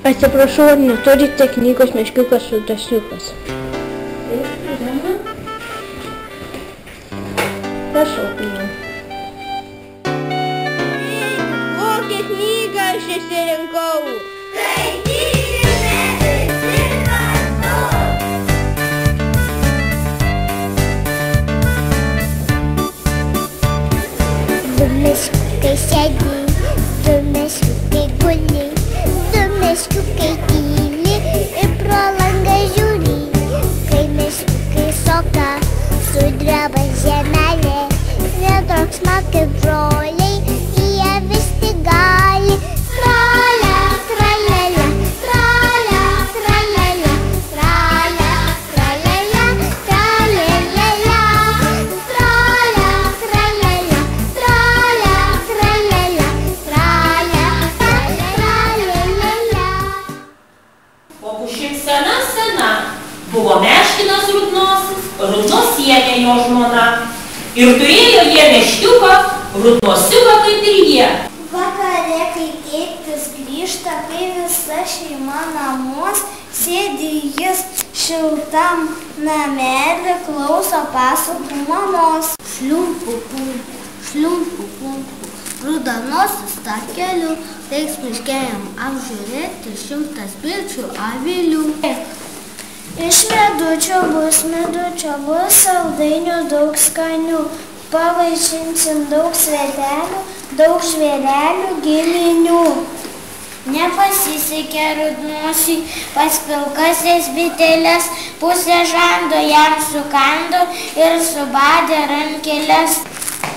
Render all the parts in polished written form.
Atsiprašau, ar neturite knygos Meškiukas Rudnosiukas? Prašau, knygą. Kokią knygą aš išsirinkau? Skaitykime visi kartu. Du meškiukai sėdi, du meškiukai guli, du meškiukai tyli ir pro langą žiūri. Kai meškiukai soka, sudreba žemelė, netroksma kaip broliai, jie vis tik gali. Tralia, tralala, tralia, tralala, tralia, tralala, tralalala, tralia, tralala, tralia, tralala, tralia, tralalala. O pušim sena, buvo Meškinas Rudnosis, Rudnosienė jo žmona. Ir turėjo jie meškiuką, Rudnosiuką kaip ir jie. Vakare, kai tėtis grįžta, kai visa šeima namuos, sėdi jis šiltam namelį, klauso pasakų mamos. Šliumpu, pumpu, Rudanosis takeliu, teiks miškėjam apžiūrėti 100 pilčių avilių. Iš medučio bus saldainių daug skanių, pavaišinsim daug svetelių, daug žvėrelių gilinių. Nepasisekė Rudnosiui pas pilkasias bitelės, pusę žando jam sukando ir subadė rankeles.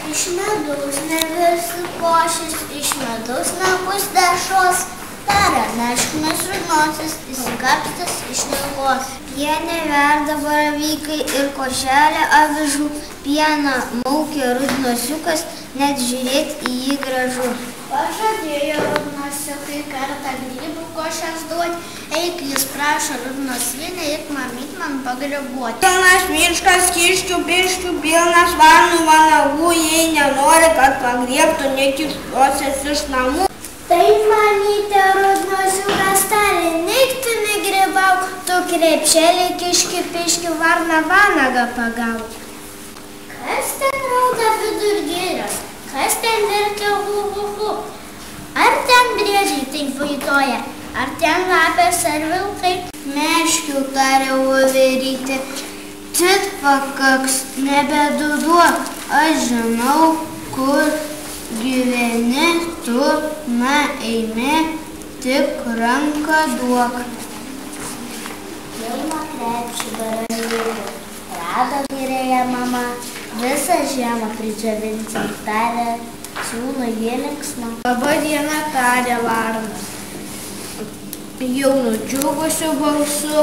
Iš medaus nevirsi košės, iš medaus nebus dešros. Tarė Meškinas Rudnosis, įsikapstęs iš Nilgos. Pienę verda baravykai ir košelę avižų, pieną maukė Rudnosiukas, net žiūrėti į jį gražu. Pažadėjo Rudnosiukai kartą grybų košės duoti, eik jis prašo Rudnosienę, eik mamyt man pagrebuoti. Pilnas miškas kiškių, piškių, pilnas varnų, vanagų, jei nenori, kad pagriebtų nekištuosias iš namų. Taip, mamytė, Rudnosiukas tarė, neik tu negrybauk, tu krepšelį kiškių, piškių, varną vanagą pagauk. Kas ten rauda vidur girios, kas ten verkia hu. Ar ten briedžiai taip vaitoja, ar ten lapės ar vilkai? Meškių, tarė voverytė, cit pakaks, nebeduduok, aš žinau, kur gyveni tu, na eime, tik ranką duok. Jauna krepšį baranėlį, rado girėje mama, visą žiemą pridžiovinti, tarė, siūlo jie linksma. Labą dieną, tarė varnas. Jau nudžiugusiu balsu,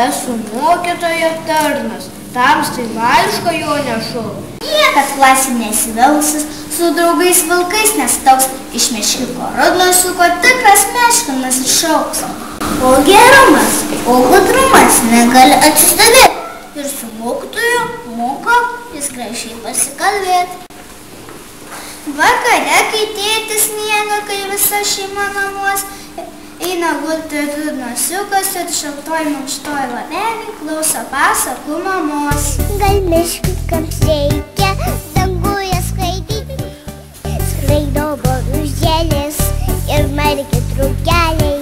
esu mokytojo tarnas, tamstai laišką jo nešu. Niekad klasė nesivelsas, su draugais vilkais nestauks, iš Meškiuko Rudnosiuko tikras Meškinas išaugs. O gerumas, o gudrumas negali atsistovėti ir su mokytoju moko jis gražiai pasikalbėti. Vakare, kai tėtis miega, kai visa šeima namuos, eina gulti Rudnosiukas ir šiltoj mankštoj lovelėj klauso pasakų mamos. Gal meškiukams reikia danguje skraidyti, skraido boružėlės ir margi drugeliai.